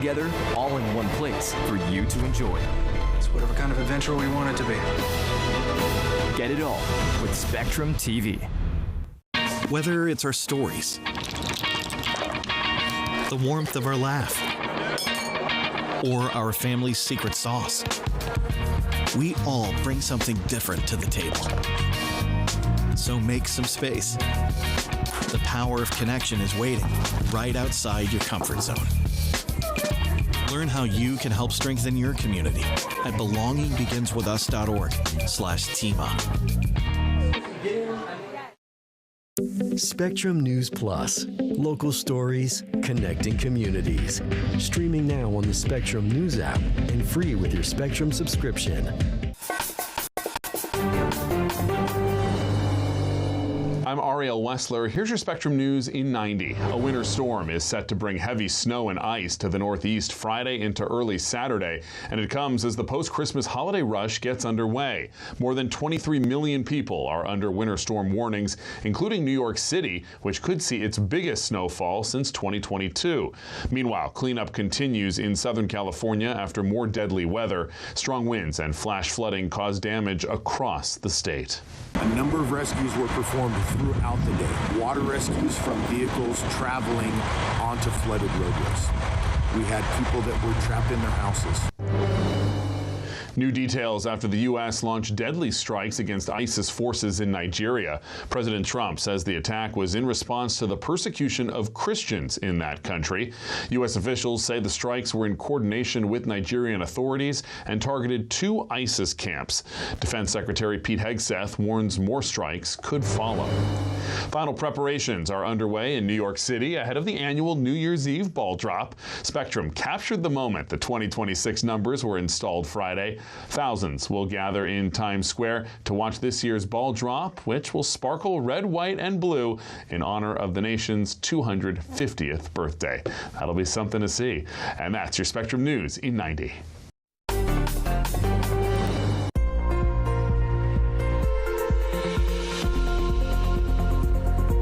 together all in one place for you to enjoy. It's whatever kind of adventure we want it to be. Get it all with Spectrum TV. Whether it's our stories, the warmth of our laugh, or our family's secret sauce, we all bring something different to the table. So make some space. The power of connection is waiting right outside your comfort zone. Learn how you can help strengthen your community at belongingbeginswithus.org/teamup. Spectrum News Plus. Local stories, connecting communities. Streaming now on the Spectrum News app and free with your Spectrum subscription. I'm Errol Wessler. Here's your Spectrum News in 90. A winter storm is set to bring heavy snow and ice to the Northeast Friday into early Saturday, and it comes as the post-Christmas holiday rush gets underway. More than 23 million people are under winter storm warnings, including New York City, which could see its biggest snowfall since 2022. Meanwhile, cleanup continues in Southern California after more deadly weather. Strong winds and flash flooding caused damage across the state. A number of rescues were performed throughout the day. Water rescues from vehicles traveling onto flooded roadways. We had people that were trapped in their houses. New details after the U.S. launched deadly strikes against ISIS forces in Nigeria. President Trump says the attack was in response to the persecution of Christians in that country. U.S. officials say the strikes were in coordination with Nigerian authorities and targeted 2 ISIS camps. Defense Secretary Pete Hegseth warns more strikes could follow. Final preparations are underway in New York City ahead of the annual New Year's Eve ball drop. Spectrum captured the moment the 2026 numbers were installed Friday. Thousands will gather in Times Square to watch this year's ball drop, which will sparkle red, white, and blue in honor of the nation's 250th birthday. That'll be something to see. And that's your Spectrum News in 90.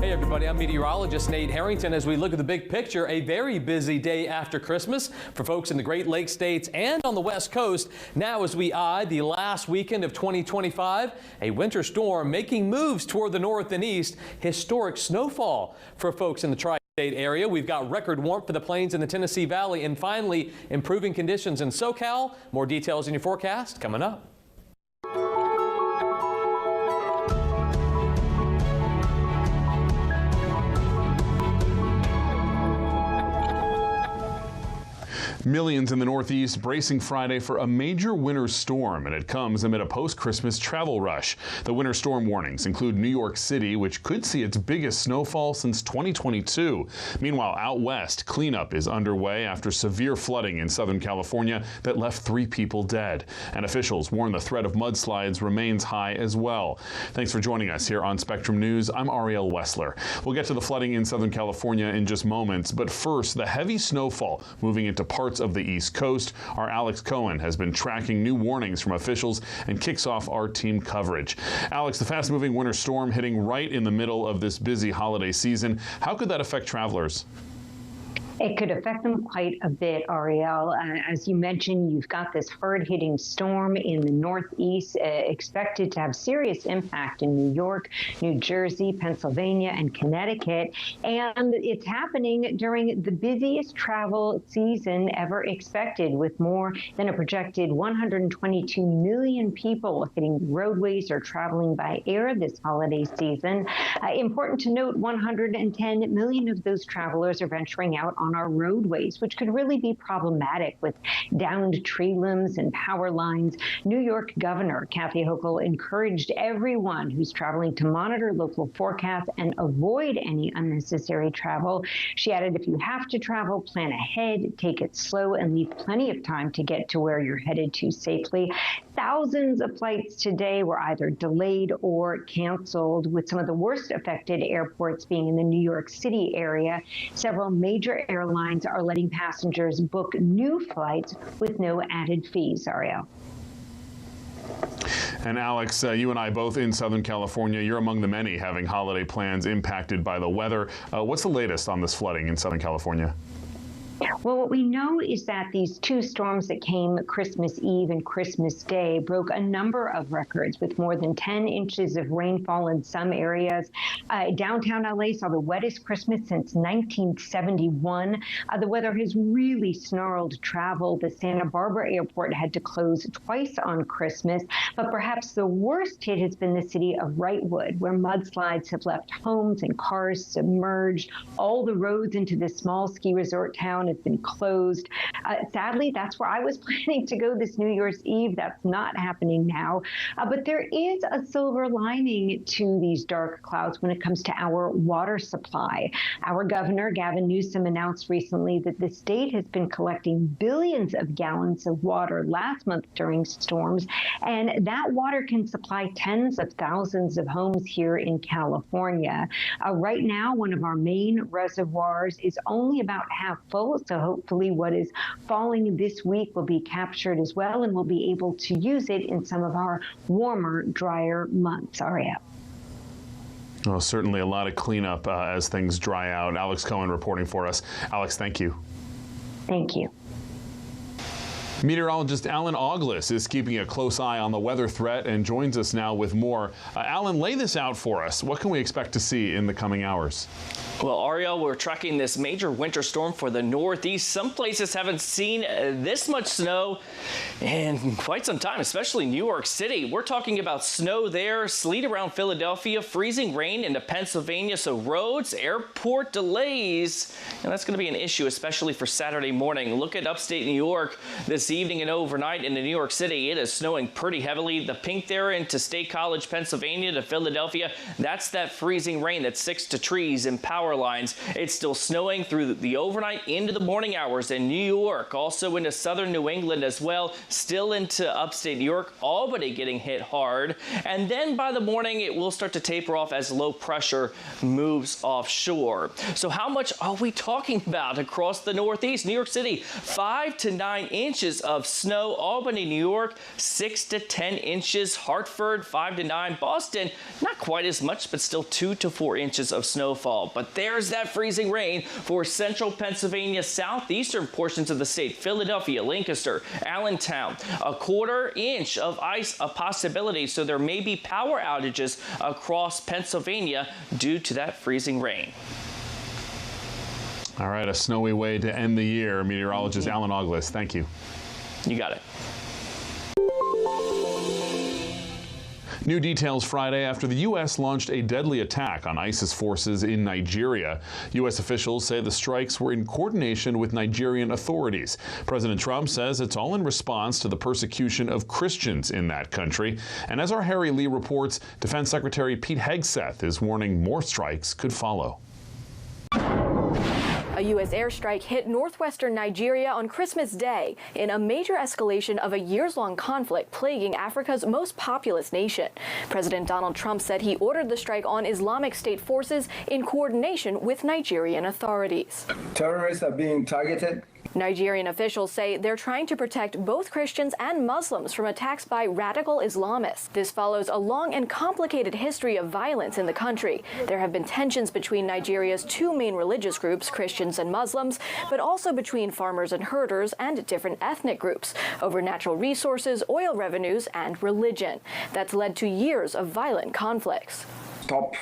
Hey everybody, I'm meteorologist Nate Harrington. As we look at the big picture, a very busy day after Christmas for folks in the Great Lakes states and on the West Coast. Now as we eye the last weekend of 2025, a winter storm making moves toward the north and east. Historic snowfall for folks in the tri-state area. We've got record warmth for the plains in the Tennessee Valley, and finally improving conditions in SoCal. More details in your forecast coming up. Millions in the Northeast bracing Friday for a major winter storm, and it comes amid a post-Christmas travel rush. The winter storm warnings include New York City, which could see its biggest snowfall since 2022. Meanwhile, out west, cleanup is underway after severe flooding in Southern California that left 3 people dead. And officials warn the threat of mudslides remains high as well. Thanks for joining us here on Spectrum News. I'm Errol Wessler. We'll get to the flooding in Southern California in just moments, but first, the heavy snowfall moving into parts of the East Coast. Our Alex Cohen has been tracking new warnings from officials and kicks off our team coverage. Alex, the fast-moving winter storm hitting right in the middle of this busy holiday season. How could that affect travelers? It could affect them quite a bit, Ariel. As you mentioned, you've got this hard-hitting storm in the Northeast expected to have serious impact in New York, New Jersey, Pennsylvania, and Connecticut. And it's happening during the busiest travel season ever expected, with more than a projected 122 million people hitting roadways or traveling by air this holiday season. Important to note, 110 million of those travelers are venturing out on our roadways, which could really be problematic with downed tree limbs and power lines. New York Governor Kathy Hochul encouraged everyone who's traveling to monitor local forecasts and avoid any unnecessary travel. She added, if you have to travel, plan ahead, take it slow, and leave plenty of time to get to where you're headed to safely. Thousands of flights today were either delayed or canceled, with some of the worst affected airports being in the New York City area. Several major airlines are letting passengers book new flights with no added fees. Ariel. And Alex, you and I both in Southern California. You're among the many having holiday plans impacted by the weather. What's the latest on this flooding in Southern California? Well, what we know is that these two storms that came Christmas Eve and Christmas Day broke a number of records with more than 10 inches of rainfall in some areas. Downtown LA saw the wettest Christmas since 1971. The weather has really snarled travel. The Santa Barbara airport had to close twice on Christmas, but perhaps the worst hit has been the city of Wrightwood, where mudslides have left homes and cars submerged. All the roads into this small ski resort town have been closed. Sadly, that's where I was planning to go this New Year's Eve. That's not happening now. But there is a silver lining to these dark clouds when it comes to our water supply. Our governor, Gavin Newsom, announced recently that the state has been collecting billions of gallons of water last month during storms, and that water can supply tens of thousands of homes here in California. Right now, one of our main reservoirs is only about half full, so hopefully what is falling this week will be captured as well, and we'll be able to use it in some of our warmer, drier months. Ariel. Well, certainly a lot of cleanup as things dry out. Alex Cohen reporting for us. Alex, thank you. Thank you. Meteorologist Alan Auglis is keeping a close eye on the weather threat and joins us now with more. Alan, lay this out for us. What can we expect to see in the coming hours? Well, Ariel, we're tracking this major winter storm for the Northeast. Some places haven't seen this much snow in quite some time, especially New York City. We're talking about snow there, sleet around Philadelphia, freezing rain into Pennsylvania. So roads, airport delays, and that's going to be an issue, especially for Saturday morning. Look at upstate New York this evening and overnight into New York City. It is snowing pretty heavily. The pink there into State College, Pennsylvania to Philadelphia, that's that freezing rain that sticks to trees and power lines. It's still snowing through the overnight into the morning hours in New York, also into southern New England as well, still into upstate New York, Albany getting hit hard. And then by the morning, it will start to taper off as low pressure moves offshore. So how much are we talking about across the Northeast? New York City, 5 to 9 inches of snow. Albany, New York, 6 to 10 inches. Hartford, 5 to 9. Boston, not quite as much, but still 2 to 4 inches of snowfall. But there's that freezing rain for central Pennsylvania, southeastern portions of the state, Philadelphia, Lancaster, Allentown. A 1/4 inch of ice a possibility, so there may be power outages across Pennsylvania due to that freezing rain. All right, a snowy way to end the year. Meteorologist Alan Auglis, thank you. You got it. New details Friday after the U.S. launched a deadly attack on ISIS forces in Nigeria. U.S. officials say the strikes were in coordination with Nigerian authorities. President Trump says it's all in response to the persecution of Christians in that country. And as our Harry Lee reports, Defense Secretary Pete Hegseth is warning more strikes could follow. A U.S. airstrike hit northwestern Nigeria on Christmas Day in a major escalation of a years-long conflict plaguing Africa's most populous nation. President Donald Trump said he ordered the strike on Islamic State forces in coordination with Nigerian authorities. Terrorists are being targeted. Nigerian officials say they're trying to protect both Christians and Muslims from attacks by radical Islamists. This follows a long and complicated history of violence in the country. There have been tensions between Nigeria's two main religious groups, Christians and Muslims, but also between farmers and herders and different ethnic groups over natural resources, oil revenues, and religion. That's led to years of violent conflicts. Stop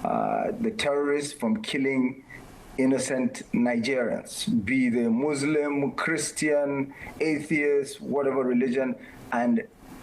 the terrorists from killing innocent Nigerians, be they Muslim, Christian, atheist, whatever religion, and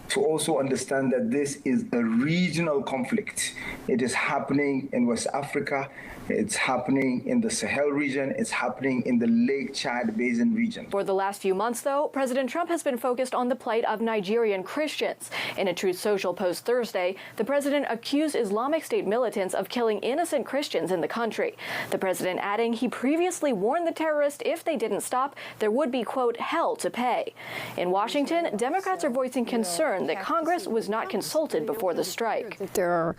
to also understand that this is a regional conflict. It is happening in West Africa, it's happening in the Sahel region, it's happening in the Lake Chad Basin region. For the last few months, though, President Trump has been focused on the plight of Nigerian Christians. In a Truth Social post Thursday, the president accused Islamic State militants of killing innocent Christians in the country. The president adding he previously warned the terrorists if they didn't stop, there would be, quote, hell to pay. In Washington, Democrats are voicing concern that Congress was not consulted before the strike. There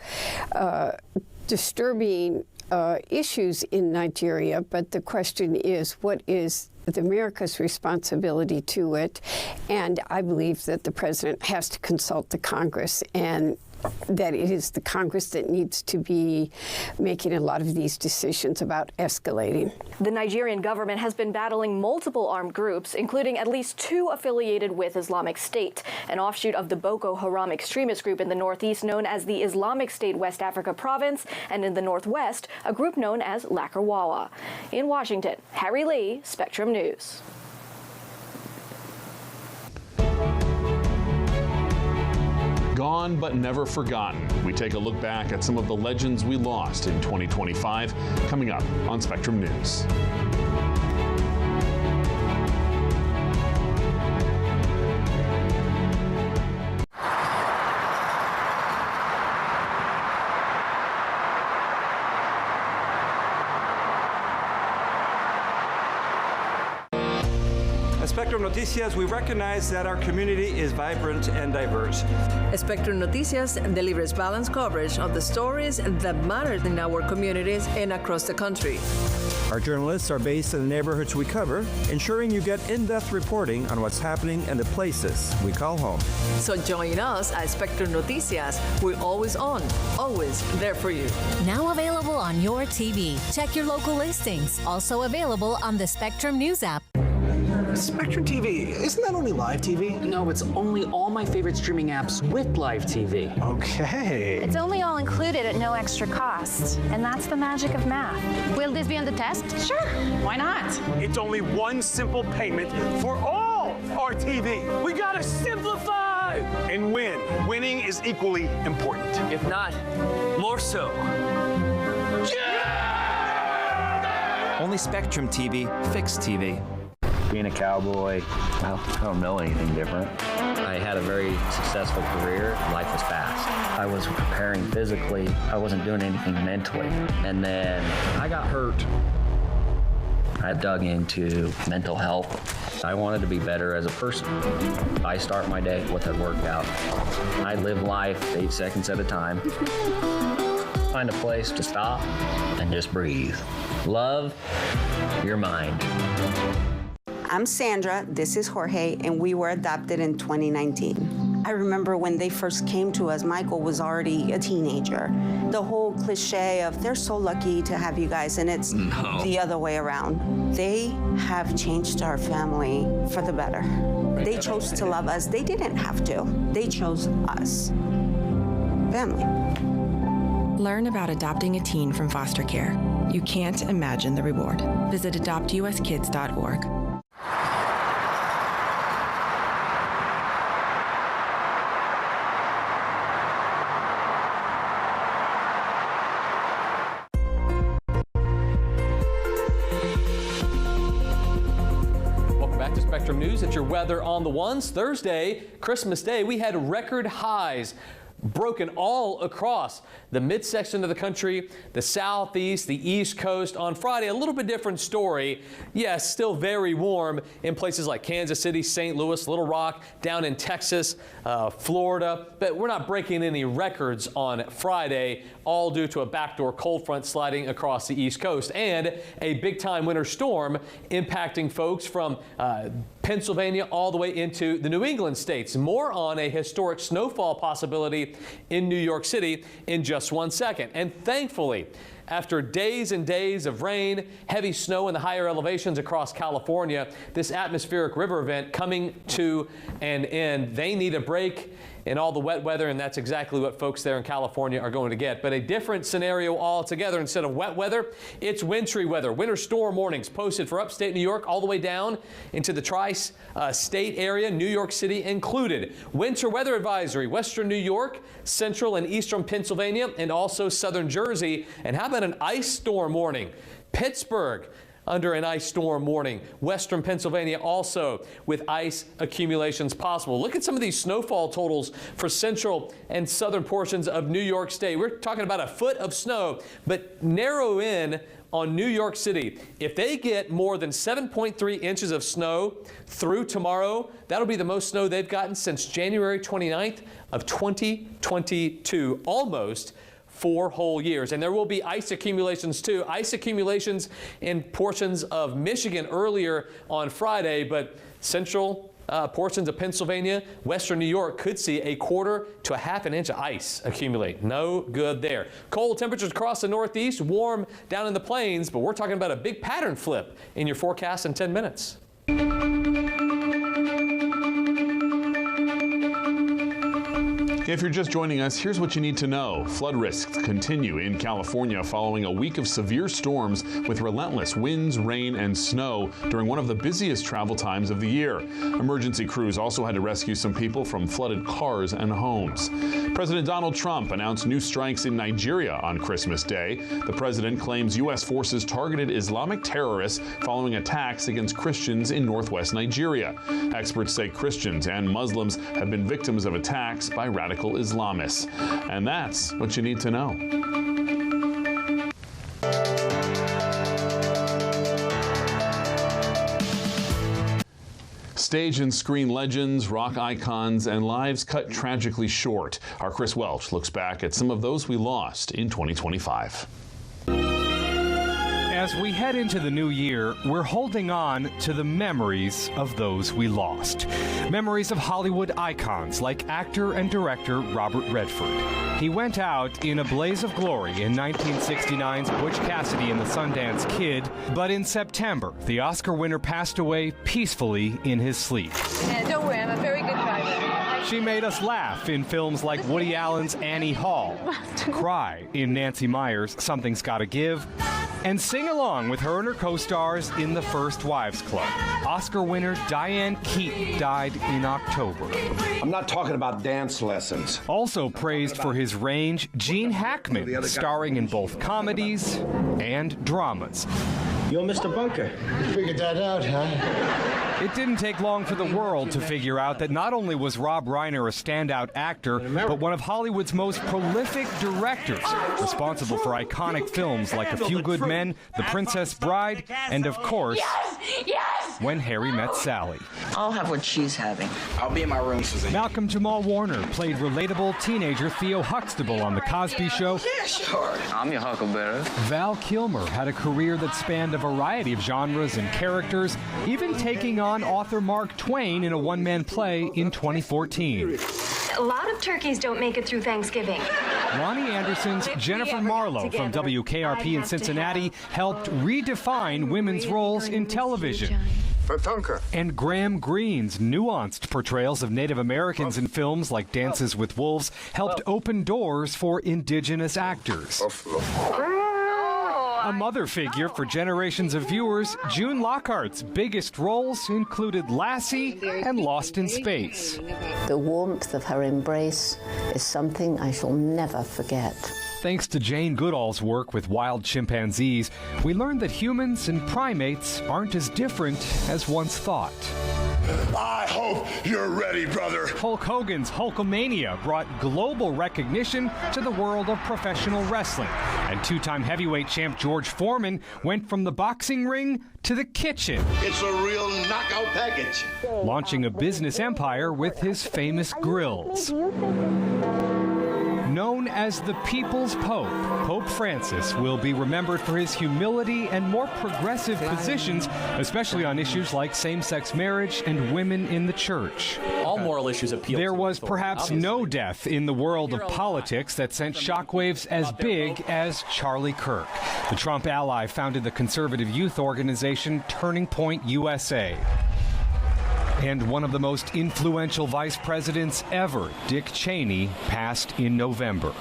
are disturbing issues in Nigeria, but the question is, what is America's responsibility to it? And I believe that the president has to consult the Congress and that it is the Congress that needs to be making a lot of these decisions about escalating. The Nigerian government has been battling multiple armed groups, including at least 2 affiliated with Islamic State, an offshoot of the Boko Haram extremist group in the northeast known as the Islamic State West Africa Province, and in the northwest, a group known as Lakurawa. In Washington, Harry Lee, Spectrum News. Gone but never forgotten. We take a look back at some of the legends we lost in 2025, coming up on Spectrum News. At Spectrum Noticias, we recognize that our community is vibrant and diverse. Spectrum Noticias delivers balanced coverage of the stories that matter in our communities and across the country. Our journalists are based in the neighborhoods we cover, ensuring you get in-depth reporting on what's happening in the places we call home. So join us at Spectrum Noticias. We're always on, always there for you. Now available on your TV. Check your local listings. Also available on the Spectrum News app. Spectrum TV, isn't that only live TV? No, it's only all my favorite streaming apps with live TV. Okay. It's only all included at no extra cost, and that's the magic of math. Will this be on the test? Sure, why not? It's only one simple payment for all our TV. We gotta simplify and win. Winning is equally important. If not, more so. Yeah! Only Spectrum TV, fixed TV. Being a cowboy, well, I don't know anything different. I had a very successful career. Life was fast. I was preparing physically. I wasn't doing anything mentally. And then I got hurt. I dug into mental health. I wanted to be better as a person. I start my day with a workout. I live life 8 seconds at a time. Find a place to stop and just breathe. Love your mind. I'm Sandra, this is Jorge, and we were adopted in 2019. I remember when they first came to us, Michael was already a teenager. The whole cliche of they're so lucky to have you guys, and it's the other way around. They have changed our family for the better. They chose to love us. They didn't have to. They chose us. Family. Learn about adopting a teen from foster care. You can't imagine the reward. Visit adoptuskids.org. News at your weather on the ones. Thursday, Christmas Day, we had record highs broken all across the midsection of the country, the southeast, the east coast. On Friday, a little bit different story. Yes, still very warm in places like Kansas City, St. Louis, Little Rock, down in Texas, Florida. But we're not breaking any records on Friday, all due to a backdoor cold front sliding across the east coast and a big-time winter storm impacting folks from Pennsylvania all the way into the New England states. More on a historic snowfall possibility in New York City in just 1 second. And thankfully, after days and days of rain, heavy snow in the higher elevations across California, this atmospheric river event coming to an end. They need a break in all the wet weather, and that's exactly what folks there in California are going to get. But a different scenario altogether. Instead of wet weather, it's wintry weather. Winter storm warnings posted for upstate New York all the way down into the tri-state area, New York City included. Winter weather advisory, western New York, central and eastern Pennsylvania, and also southern Jersey. And how about an ice storm warning? Pittsburgh under an ice storm warning. Western Pennsylvania also with ice accumulations possible. Look at some of these snowfall totals for central and southern portions of New York State. We're talking about a foot of snow, but narrow in on New York City. If they get more than 7.3 inches of snow through tomorrow, that'll be the most snow they've gotten since January 29th of 2022, almost 4 whole years. And there will be ice accumulations too. Ice accumulations in portions of Michigan earlier on Friday, but central portions of Pennsylvania, western New York could see a quarter to a half an inch of ice accumulate. No good there. Cold temperatures across the Northeast, warm down in the plains, but we're talking about a big pattern flip in your forecast in 10 minutes. If you're just joining us, here's what you need to know. Flood risks continue in California following a week of severe storms with relentless winds, rain, and snow during one of the busiest travel times of the year. Emergency crews also had to rescue some people from flooded cars and homes. President Donald Trump announced new strikes in Nigeria on Christmas Day. The president claims U.S. forces targeted Islamic terrorists following attacks against Christians in northwest Nigeria. Experts say Christians and Muslims have been victims of attacks by radical Islamists. And that's what you need to know. Stage and screen legends, rock icons, and lives cut tragically short. Our Chris Welch looks back at some of those we lost in 2025. As we head into the new year, we're holding on to the memories of those we lost. Memories of Hollywood icons like actor and director Robert Redford. He went out in a blaze of glory in 1969's Butch Cassidy and the Sundance Kid, but in September, the Oscar winner passed away peacefully in his sleep. Yeah, don't worry, I'm a very good driver. She made us laugh in films like Woody Allen's Annie Hall, cry in Nancy Meyer's Something's Gotta Give, and sing along with her and her co-stars in The First Wives Club. Oscar winner Diane Keaton died in October. I'm not talking about dance lessons. Also praised for his range, Gene Hackman, starring in both comedies and dramas. You're Mr. Bunker. You figured that out, huh? It didn't take long for the world to figure out that not only was Rob Reiner a standout actor, but one of Hollywood's most prolific directors, responsible for iconic films like A Few Good Men, The Princess Bride, and of course, When Harry Met Sally. I'll have what she's having. I'll be in my room, Suzanne. Malcolm Jamal Warner played relatable teenager Theo Huxtable on The Cosby Show. Yeah, sure. I'm your Huckleberry. Val Kilmer had a career that spanned a variety of genres and characters, even taking on author Mark Twain in a one-man play in 2014. A lot of turkeys don't make it through Thanksgiving. Ronnie Anderson's Jennifer Marlowe from WKRP in Cincinnati helped redefine women's roles in television. And Graham Greene's nuanced portrayals of Native Americans in films like Dances with Wolves helped open doors for indigenous actors. A mother figure for generations of viewers, June Lockhart's biggest roles included Lassie and Lost in Space. The warmth of her embrace is something I shall never forget. Thanks to Jane Goodall's work with wild chimpanzees, we learned that humans and primates aren't as different as once thought. I hope you're ready, brother. Hulk Hogan's Hulkamania brought global recognition to the world of professional wrestling. And two-time heavyweight champ George Foreman went from the boxing ring to the kitchen. It's a real knockout package. Launching a business empire with his famous grills. Known as the People's Pope, Pope Francis will be remembered for his humility and more progressive positions, especially on issues like same-sex marriage and women in the church. All moral issues appeal. There was perhaps no death in the world of politics that sent shockwaves as big as Charlie Kirk. The Trump ally founded the conservative youth organization Turning Point USA. And one of the most influential vice presidents ever, Dick Cheney, passed in November.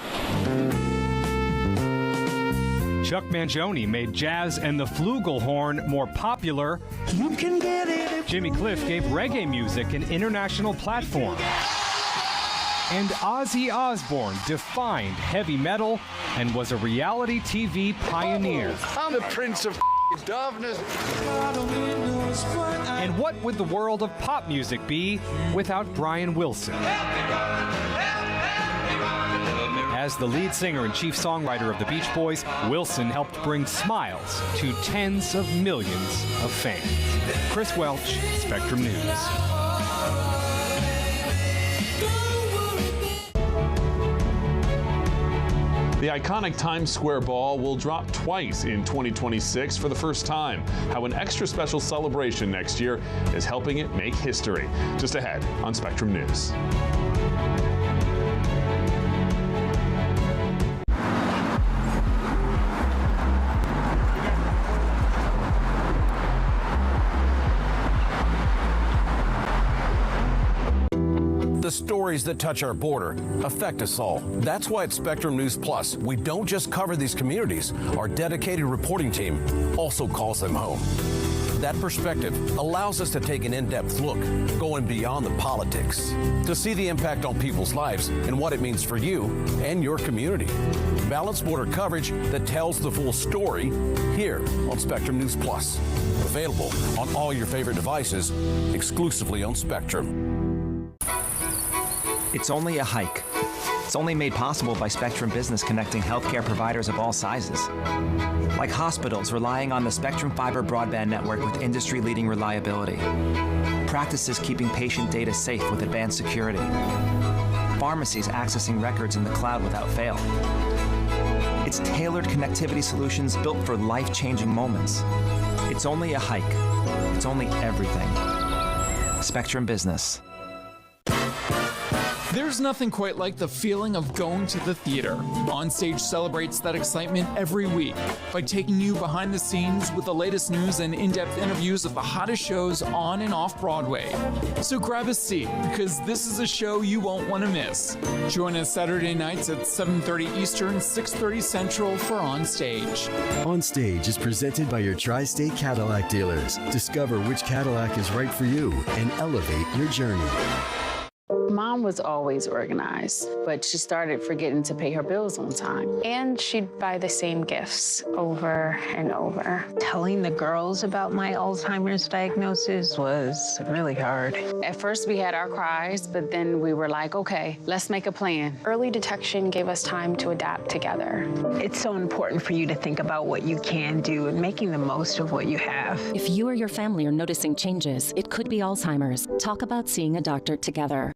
Chuck Mangione made jazz and the flugelhorn more popular. You can get it. Jimmy Cliff gave reggae music an international platform. And Ozzy Osbourne defined heavy metal and was a reality TV pioneer. I'm the Prince of Darkness. And what would the world of pop music be without Brian Wilson? As the lead singer and chief songwriter of the Beach Boys, Wilson helped bring smiles to tens of millions of fans. Chris Welch, Spectrum News. The iconic Times Square ball will drop twice in 2026 for the first time. How an extra special celebration next year is helping it make history. Just ahead on Spectrum News. The stories that touch our border affect us all. That's why at Spectrum News Plus, we don't just cover these communities. Our dedicated reporting team also calls them home. That perspective allows us to take an in-depth look, going beyond the politics, to see the impact on people's lives and what it means for you and your community. Balanced border coverage that tells the full story here on Spectrum News Plus. Available on all your favorite devices, exclusively on Spectrum. It's only a hike. It's only made possible by Spectrum Business connecting healthcare providers of all sizes. Like hospitals relying on the Spectrum Fiber broadband network with industry-leading reliability. Practices keeping patient data safe with advanced security. Pharmacies accessing records in the cloud without fail. It's tailored connectivity solutions built for life-changing moments. It's only a hike. It's only everything. Spectrum Business. There's nothing quite like the feeling of going to the theater. Onstage celebrates that excitement every week by taking you behind the scenes with the latest news and in-depth interviews of the hottest shows on and off Broadway. So grab a seat, because this is a show you won't want to miss. Join us Saturday nights at 7:30 Eastern, 6:30 Central for Onstage. Onstage is presented by your Tri-State Cadillac dealers. Discover which Cadillac is right for you and elevate your journey. Mom was always organized, but she started forgetting to pay her bills on time. And she'd buy the same gifts over and over. Telling the girls about my Alzheimer's diagnosis was really hard. At first we had our cries, but then we were like, okay, let's make a plan. Early detection gave us time to adapt together. It's so important for you to think about what you can do and making the most of what you have. If you or your family are noticing changes, it could be Alzheimer's. Talk about seeing a doctor together.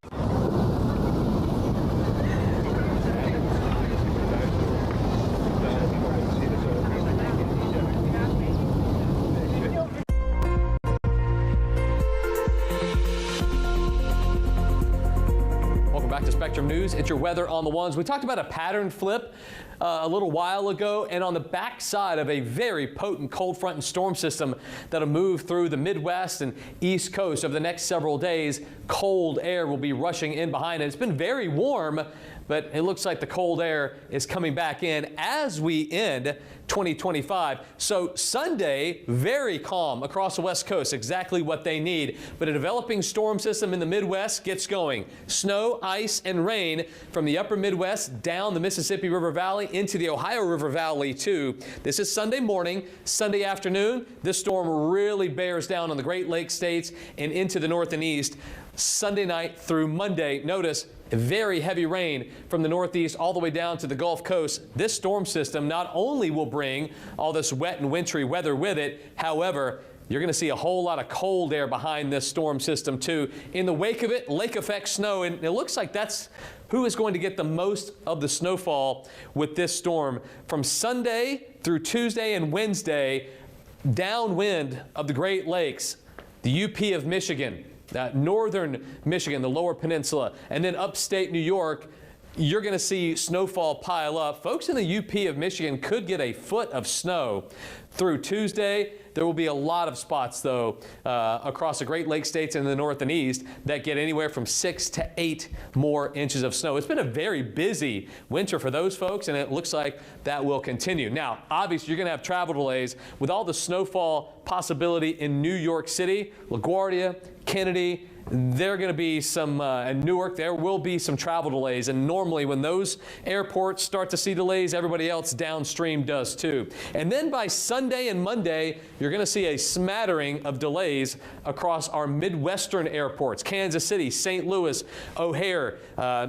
Back to Spectrum News. It's your weather on the ones. We talked about a pattern flip a little while ago, and on the backside of a very potent cold front and storm system that'll move through the Midwest and East Coast over the next several days, cold air will be rushing in behind it. It's been very warm, but it looks like the cold air is coming back in as we end 2025. So Sunday, very calm across the West Coast, exactly what they need. But a developing storm system in the Midwest gets going. Snow, ice, and rain from the upper Midwest down the Mississippi River Valley into the Ohio River Valley too. This is Sunday morning. Sunday afternoon, this storm really bears down on the Great Lakes states and into the north and east. Sunday night through Monday, notice very heavy rain from the northeast all the way down to the Gulf Coast. This storm system not only will bring all this wet and wintry weather with it, however, you're going to see a whole lot of cold air behind this storm system too. In the wake of it, lake effect snow, and it looks like that's who is going to get the most of the snowfall with this storm. From Sunday through Tuesday and Wednesday, downwind of the Great Lakes, the UP of Michigan, northern Michigan, the lower peninsula, and then upstate New York, you're going to see snowfall pile up. Folks in the UP of Michigan could get a foot of snow through Tuesday. There will be a lot of spots, though, across the Great Lakes states and the north and east that get anywhere from 6 to 8 more inches of snow. It's been a very busy winter for those folks, and it looks like that will continue. Now, obviously, you're going to have travel delays with all the snowfall possibility in New York City, LaGuardia, Kennedy. There are going to be some, in Newark, there will be some travel delays. And normally when those airports start to see delays, everybody else downstream does too. And then by Sunday and Monday, you're going to see a smattering of delays across our Midwestern airports. Kansas City, St. Louis, O'Hare,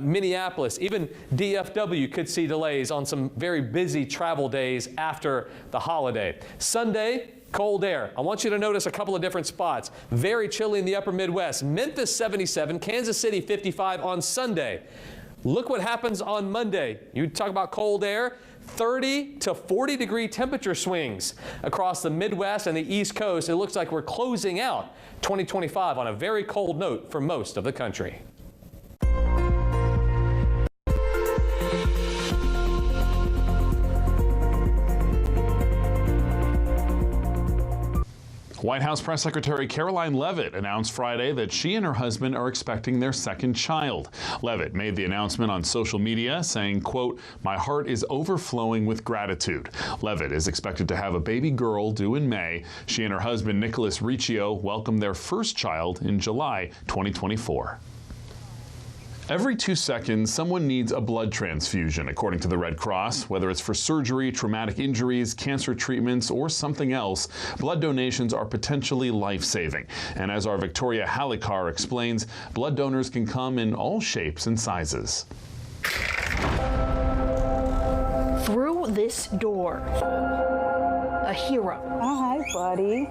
Minneapolis, even DFW could see delays on some very busy travel days after the holiday. Sunday, cold air. I want you to notice a couple of different spots. Very chilly in the upper Midwest. Memphis 77, Kansas City 55 on Sunday. Look what happens on Monday. You talk about cold air. 30 to 40 degree temperature swings across the Midwest and the East Coast. It looks like we're closing out 2025 on a very cold note for most of the country. White House Press Secretary Caroline Leavitt announced Friday that she and her husband are expecting their second child. Leavitt made the announcement on social media saying, quote, "My heart is overflowing with gratitude." Leavitt is expected to have a baby girl due in May. She and her husband, Nicholas Riccio, welcomed their first child in July 2024. Every 2 seconds, someone needs a blood transfusion, according to the Red Cross. Whether it's for surgery, traumatic injuries, cancer treatments, or something else, blood donations are potentially life-saving. And as our Victoria Halikar explains, blood donors can come in all shapes and sizes. Through this door, a hero. Oh, hi, buddy.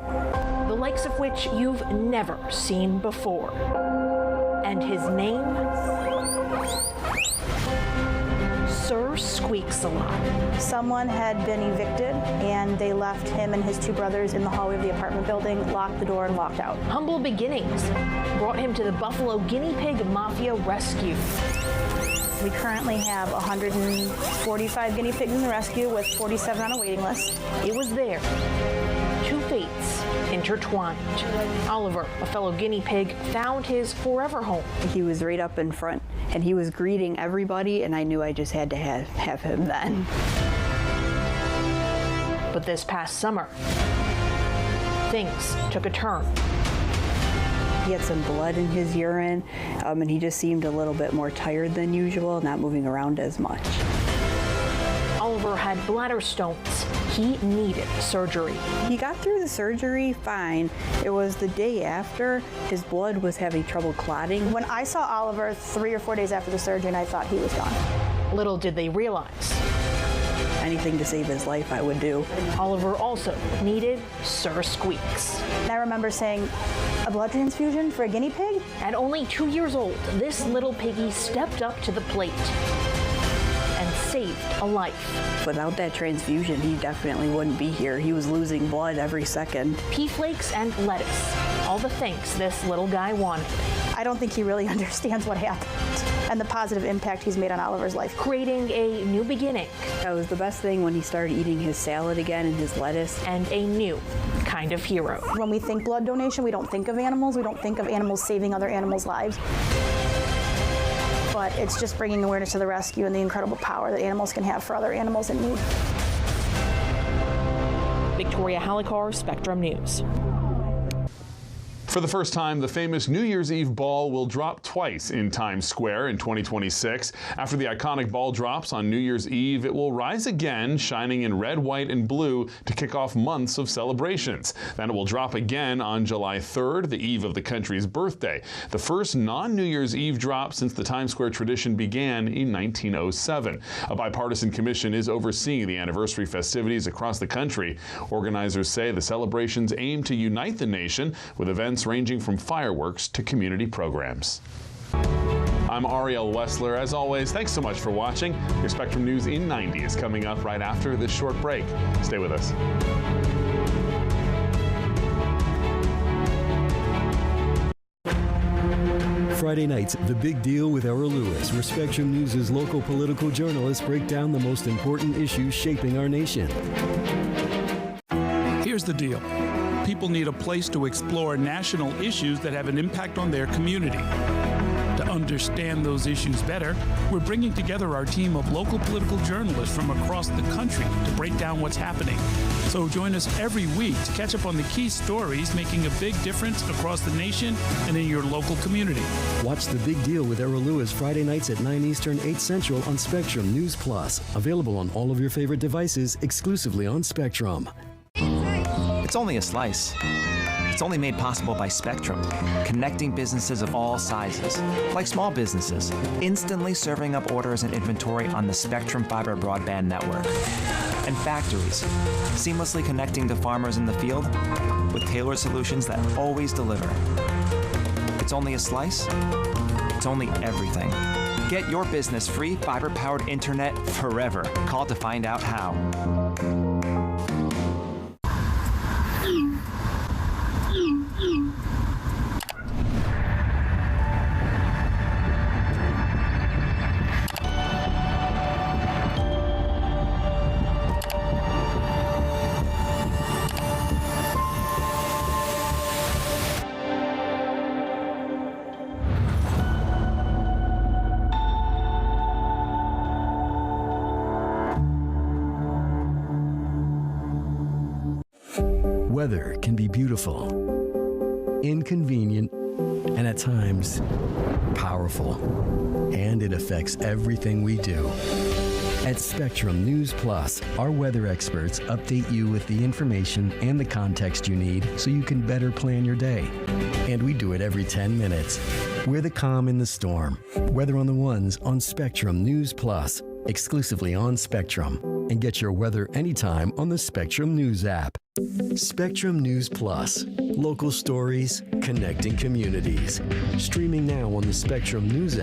The likes of which you've never seen before. And his name? Sir Squeaks-a-Lot. Someone had been evicted, and they left him and his 2 brothers in the hallway of the apartment building, locked the door, and walked out. Humble beginnings brought him to the Buffalo Guinea Pig Mafia rescue. We currently have 145 guinea pigs in the rescue with 47 on a waiting list. It was there. 2 fates intertwined. Oliver, a fellow guinea pig, found his forever home. He was right up in front, and he was greeting everybody, and I knew I just had to have him then. But this past summer, things took a turn. He had some blood in his urine, and he just seemed a little bit more tired than usual, not moving around as much. Oliver had bladder stones. He needed surgery. He got through the surgery fine. It was the day after his blood was having trouble clotting. When I saw Oliver 3 or 4 days after the surgery, and I thought he was gone. Little did they realize. Anything to save his life, I would do. Oliver also needed Sir Squeaks. I remember saying, a blood transfusion for a guinea pig? At only 2 years old, this little piggy stepped up to the plate and saved a life. Without that transfusion, he definitely wouldn't be here. He was losing blood every second. Pea flakes and lettuce, all the things this little guy wanted. I don't think he really understands what happened and the positive impact he's made on Oliver's life. Creating a new beginning. That was the best thing when he started eating his salad again and his lettuce. And a new kind of hero. When we think blood donation, we don't think of animals. We don't think of animals saving other animals' lives. But it's just bringing awareness to the rescue and the incredible power that animals can have for other animals in need. Victoria Halikar, Spectrum News. For the first time, the famous New Year's Eve ball will drop twice in Times Square in 2026. After the iconic ball drops on New Year's Eve, it will rise again, shining in red, white, and blue to kick off months of celebrations. Then it will drop again on July 3rd, the eve of the country's birthday, the first non-New Year's Eve drop since the Times Square tradition began in 1907. A bipartisan commission is overseeing the anniversary festivities across the country. Organizers say the celebrations aim to unite the nation with events ranging from fireworks to community programs. I'm Ariel Wessler. As always, thanks so much for watching. Your Spectrum News in 90 is coming up right after this short break. Stay with us. Friday nights, The Big Deal with Errol Lewis, where Spectrum News' local political journalists break down the most important issues shaping our nation. Here's the deal. People need a place to explore national issues that have an impact on their community. To understand those issues better, we're bringing together our team of local political journalists from across the country to break down what's happening. So join us every week to catch up on the key stories making a big difference across the nation and in your local community. Watch The Big Deal with Errol Lewis Friday nights at 9 Eastern, 8 Central on Spectrum News Plus. Available on all of your favorite devices, exclusively on Spectrum. It's only a slice. It's only made possible by Spectrum, connecting businesses of all sizes, like small businesses, instantly serving up orders and inventory on the Spectrum Fiber broadband network, and factories, seamlessly connecting to farmers in the field with tailored solutions that always deliver. It's only a slice. It's only everything. Get your business free fiber-powered internet forever. Call to find out how. Weather can be beautiful, inconvenient, and at times powerful. And it affects everything we do. At Spectrum News Plus, our weather experts update you with the information and the context you need so you can better plan your day. And we do it every 10 minutes. We're the calm in the storm. Weather on the Ones on Spectrum News Plus, exclusively on Spectrum. And get your weather anytime on the Spectrum News app. Spectrum News Plus. Local stories, connecting communities. Streaming now on the Spectrum News app.